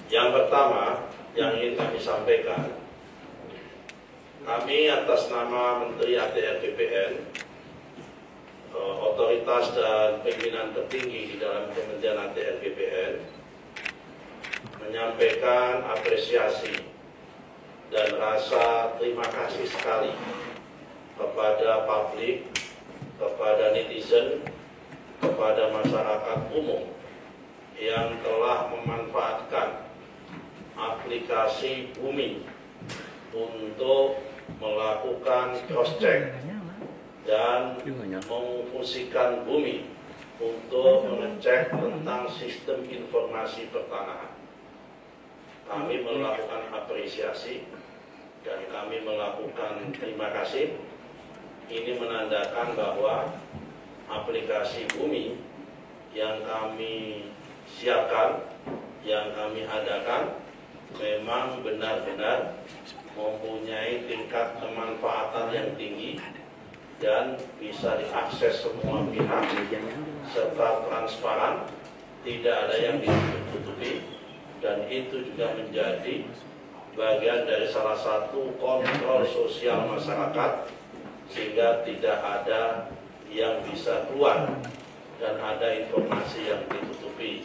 Yang pertama yang ingin kami sampaikan, kami atas nama Menteri ATR BPN, otoritas dan pimpinan tertinggi di dalam Kementerian ATR BPN, menyampaikan apresiasi dan rasa terima kasih sekali kepada publik, kepada netizen, kepada masyarakat umum yang telah memanfaatkan aplikasi Bumi untuk melakukan cross-check dan memfungsikan Bumi untuk mengecek tentang sistem informasi pertanahan. Kami melakukan apresiasi dan kami melakukan terima kasih. Ini menandakan bahwa aplikasi Bumi yang kami siapkan, yang kami adakan, memang benar-benar mempunyai tingkat kemanfaatan yang tinggi dan bisa diakses semua pihak serta transparan, tidak ada yang ditutupi, dan itu juga menjadi bagian dari salah satu kontrol sosial masyarakat, sehingga tidak ada yang bisa keluar dan ada informasi yang ditutupi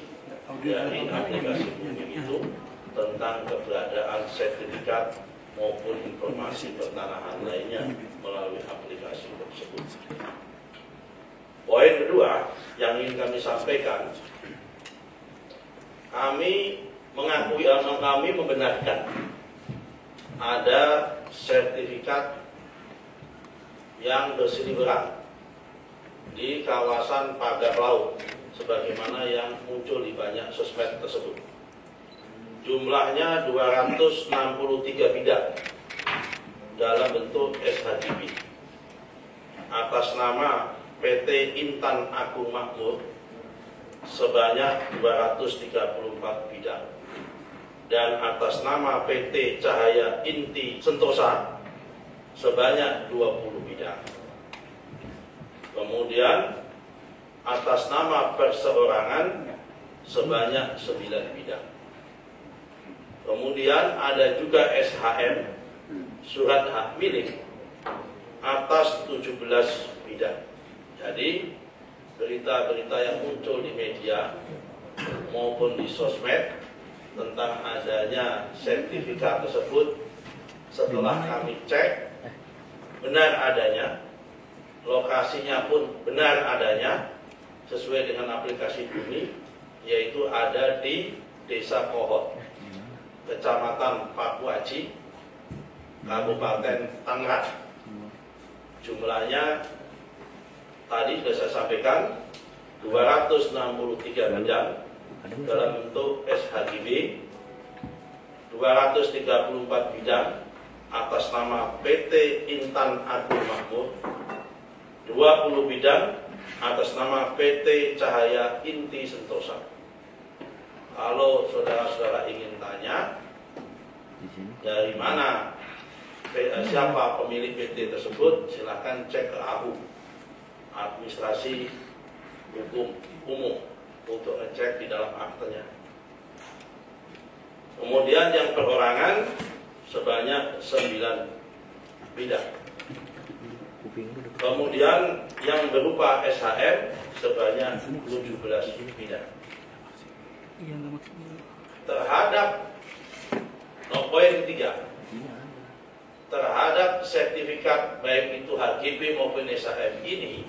dari aplikasi Bumi itu tentang keberadaan sertifikat maupun informasi pertanahan lainnya melalui aplikasi tersebut. Poin kedua yang ingin kami sampaikan, kami mengakui atau kami membenarkan ada sertifikat yang berseliweran di kawasan pagar laut sebagaimana yang muncul di banyak sosmed tersebut. Jumlahnya 263 bidang dalam bentuk SHGB atas nama PT Intan Agung Makmur sebanyak 234 bidang, dan atas nama PT Cahaya Inti Sentosa sebanyak 20 bidang. Kemudian atas nama perseorangan sebanyak 9 bidang. Kemudian ada juga SHM, surat hak milik, atas 17 bidang. Jadi berita-berita yang muncul di media maupun di sosmed tentang adanya sertifikat tersebut, setelah kami cek, benar adanya, lokasinya pun benar adanya, sesuai dengan aplikasi Bumi, yaitu ada di Desa Kohot, Kecamatan Pakuaji, Kabupaten Tangerang. Jumlahnya tadi sudah saya sampaikan 263 bidang dalam bentuk SHGB, 234 bidang atas nama PT Intan Agung Makmur, 20 bidang atas nama PT Cahaya Inti Sentosa. Kalau saudara-saudara ingin tanya dari mana, siapa pemilik PT tersebut, silahkan cek ke AHU, Administrasi Hukum Umum, untuk ngecek di dalam aktenya. Kemudian yang perorangan sebanyak 9 bidang. Kemudian yang berupa SHM sebanyak 17 bidang. Terhadap poin ketiga, terhadap sertifikat baik itu HGB maupun SHM ini,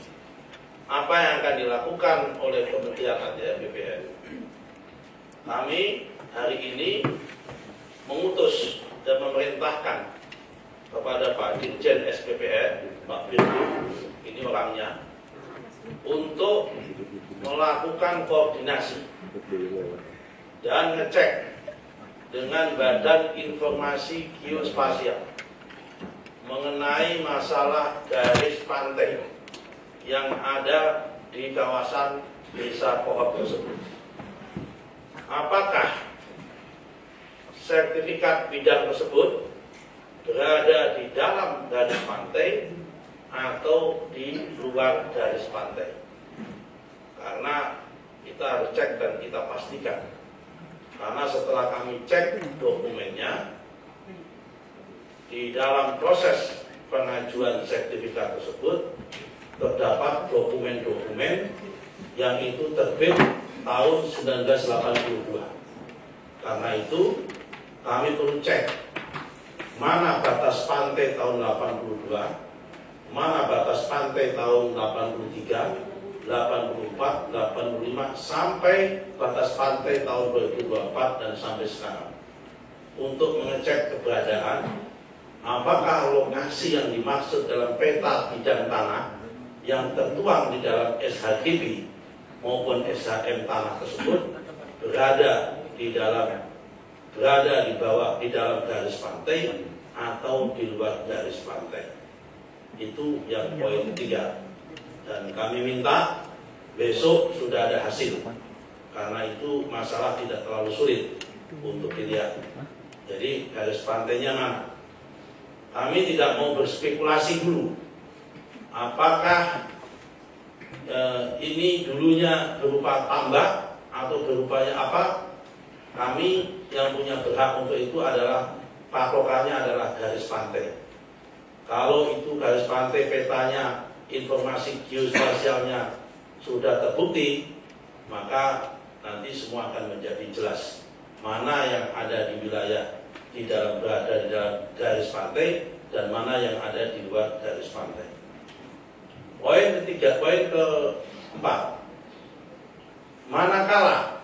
apa yang akan dilakukan oleh Kementerian ATR BPN? Kami hari ini mengutus dan memerintahkan kepada Pak Dirjen SPPN, Pak Firly, ini orangnya, untuk melakukan koordinasi dan ngecek dengan Badan Informasi Geospasial mengenai masalah garis pantai yang ada di kawasan Desa Kohot tersebut. Apakah sertifikat bidang tersebut berada di dalam garis pantai atau di luar garis pantai? Karena kita harus cek dan kita pastikan. Karena setelah setelah kami cek dokumennya, di dalam proses pengajuan sertifikat tersebut terdapat dokumen-dokumen yang itu terbit tahun 1982. Karena itu kami perlu cek mana batas pantai tahun 82, mana batas pantai tahun 83, 84, 85 sampai batas pantai tahun 2024 dan sampai sekarang, untuk mengecek keberadaan apakah lokasi yang dimaksud dalam peta bidang tanah yang tertuang di dalam SHGB maupun SHM tanah tersebut berada di bawah, di dalam garis pantai atau di luar garis pantai. Itu yang poin ketiga. Dan kami minta besok sudah ada hasil, karena itu masalah tidak terlalu sulit untuk dilihat. Jadi garis pantainya mana? Kami tidak mau berspekulasi dulu apakah ini dulunya berupa tambak atau berupanya apa. Kami yang punya berhak untuk itu adalah patokannya adalah garis pantai. Kalau itu garis pantai petanya, informasi geospasialnya sudah terbukti, maka nanti semua akan menjadi jelas mana yang ada di wilayah berada di dalam garis pantai dan mana yang ada di luar garis pantai. Poin keempat, manakala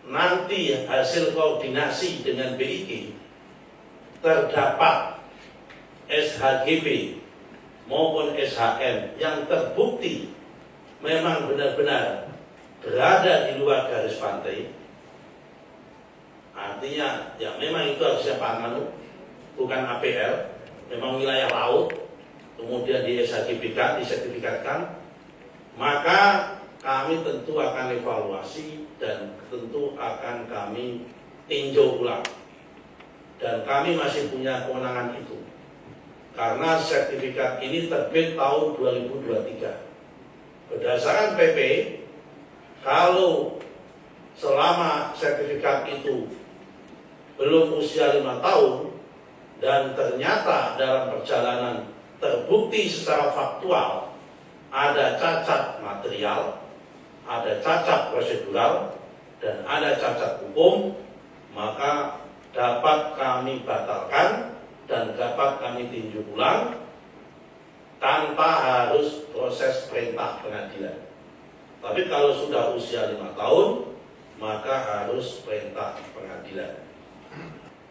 nanti hasil koordinasi dengan BIG terdapat SHGB maupun SHM yang terbukti memang benar-benar berada di luar garis pantai, artinya ya memang itu harusnya Panmanu, bukan APL, memang wilayah laut, kemudian di SHGB-kan, disertifikatkan, maka kami tentu akan evaluasi dan tentu akan kami tinjau ulang. Dan kami masih punya kewenangan itu, karena sertifikat ini terbit tahun 2023. Berdasarkan PP, kalau selama sertifikat itu belum usia 5 tahun dan ternyata dalam perjalanan terbukti secara faktual ada cacat material, ada cacat prosedural, dan ada cacat hukum, maka dapat kami batalkan dan dapat kami tinjau ulang tanpa harus proses perintah pengadilan. Tapi kalau sudah usia 5 tahun, maka harus perintah pengadilan.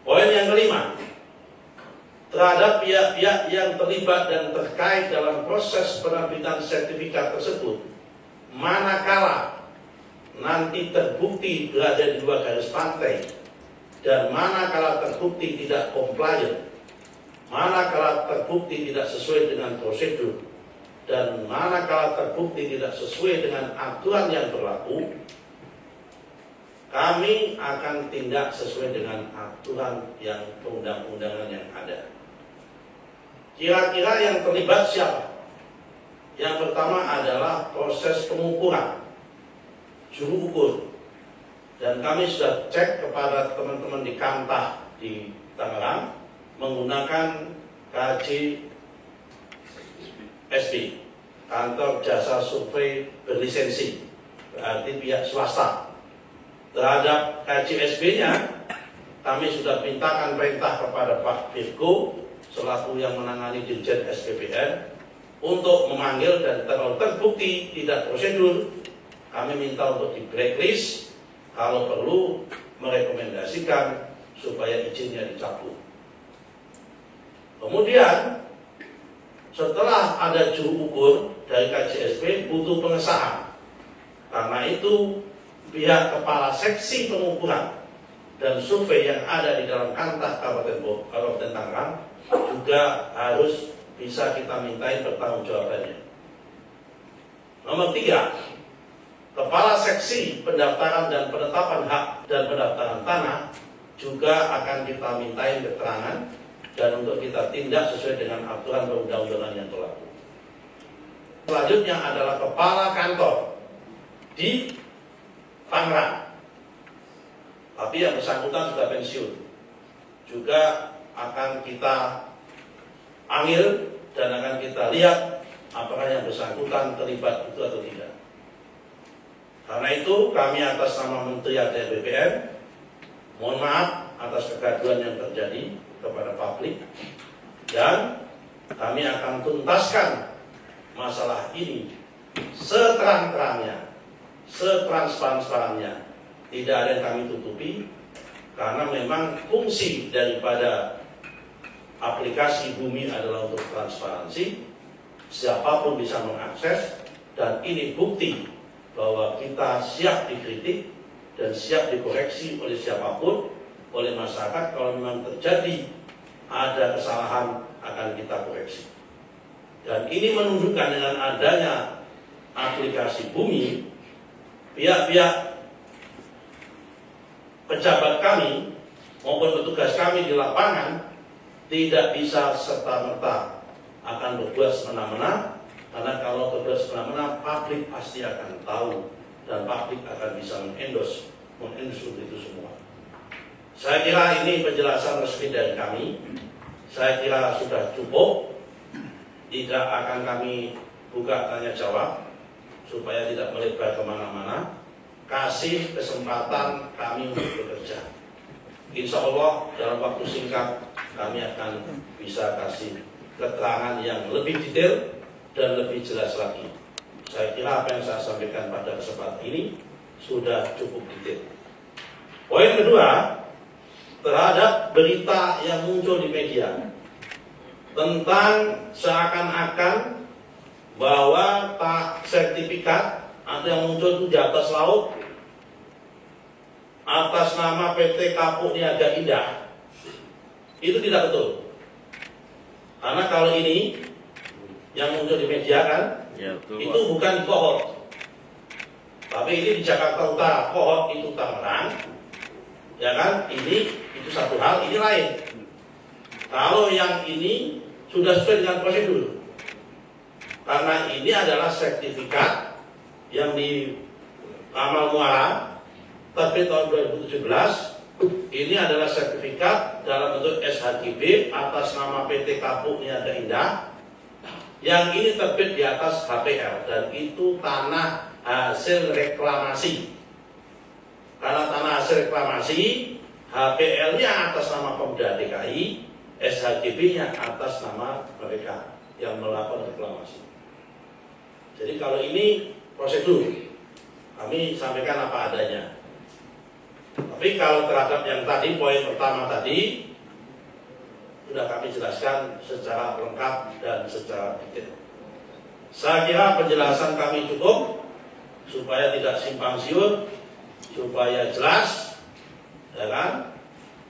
Poin yang kelima, terhadap pihak-pihak yang terlibat dan terkait dalam proses penerbitan sertifikat tersebut, manakala nanti terbukti berada di luar garis pantai dan manakala terbukti tidak compliant, manakala terbukti tidak sesuai dengan prosedur, dan manakala terbukti tidak sesuai dengan aturan yang berlaku, kami akan tindak sesuai dengan aturan yang perundang-undangan yang ada. Kira-kira yang terlibat siapa? Yang pertama adalah proses pengukuran, juru ukur. Dan kami sudah cek kepada teman-teman di Kantah di Tangerang menggunakan KJSB, kantor jasa survei berlisensi, berarti pihak swasta. Terhadap KJSB-nya, kami sudah mintakan perintah kepada Pak Firko selaku yang menangani Dirjen SPPN untuk memanggil, dan kalau terbukti tidak prosedur, kami minta untuk di blacklist, kalau perlu merekomendasikan supaya izinnya dicabut. Kemudian setelah ada juru ukur dari KJSB butuh pengesahan. Karena itu pihak kepala seksi pengukuran dan survei yang ada di dalam Kantah Kabupaten Tangerang juga harus bisa kita mintain pertanggungjawabannya. Nomor 3, kepala seksi pendaftaran dan penetapan hak dan pendaftaran tanah juga akan kita mintain keterangan dan untuk kita tindak sesuai dengan aturan perundang-undangan yang berlaku. Selanjutnya adalah kepala kantor di Tangerang. tapi yang bersangkutan sudah pensiun. Juga akan kita ambil dan akan kita lihat apakah yang bersangkutan terlibat itu atau tidak. Karena itu kami atas nama Menteri ATR BPN mohon maaf atas kegaduhan yang terjadi kepada publik, dan kami akan tuntaskan masalah ini seterang-terangnya, setransparan-transparannya. Tidak ada yang kami tutupi, karena memang fungsi daripada aplikasi Bumi adalah untuk transparansi. Siapapun bisa mengakses, dan ini bukti bahwa kita siap dikritik dan siap dikoreksi oleh siapapun, oleh masyarakat. Kalau memang terjadi ada kesalahan akan kita koreksi. Dan ini menunjukkan dengan adanya aplikasi Bumi, pihak-pihak pejabat kami maupun petugas kami di lapangan tidak bisa serta-merta akan berbuat semena-mena. Karena kalau berbuat semena-mena, publik pasti akan tahu dan publik akan bisa mengendorse itu semua. Saya kira ini penjelasan resmi dari kami. Saya kira sudah cukup. Tidak akan kami buka tanya jawab supaya tidak melebar kemana-mana. Kasih kesempatan kami untuk bekerja. Insya Allah dalam waktu singkat kami akan bisa kasih keterangan yang lebih detail dan lebih jelas lagi. Saya kira apa yang saya sampaikan pada kesempatan ini sudah cukup detail. Poin kedua, terhadap berita yang muncul di media tentang seakan-akan bahwa sertifikat ada yang muncul itu di atas laut atas nama PT Kapuk Niaga Indah, itu tidak betul. Karena kalau ini yang muncul di media kan, ya, itu bukan di Kohot, tapi ini di Jakarta Utara. Kohot itu Tangerang, ya kan? Ini itu satu hal, ini lain. Kalau yang ini sudah sesuai dengan prosedur, karena ini adalah sertifikat yang di Amal Muara terbit tahun 2017. Ini adalah sertifikat dalam bentuk SHGB atas nama PT Kapuk Niaga Indah. Yang ini terbit di atas HPL, dan itu tanah hasil reklamasi. Karena tanah hasil reklamasi, HPL-nya atas nama Pemda DKI, SHGB-nya atas nama mereka yang melakukan reklamasi. Jadi kalau ini prosedur, kami sampaikan apa adanya. Tapi kalau terhadap yang tadi, poin pertama tadi, sudah kami jelaskan secara lengkap dan secara detail. Saya kira penjelasan kami cukup supaya tidak simpang siur, supaya jelas, ya kan?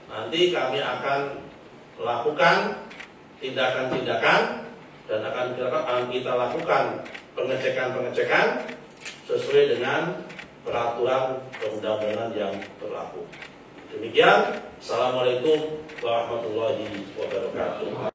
Nanti kami akan lakukan tindakan-tindakan dan akan kita lakukan pengecekan-pengecekan sesuai dengan peraturan perundang-undangan yang berlaku. Demikian, Assalamualaikum warahmatullahi wabarakatuh.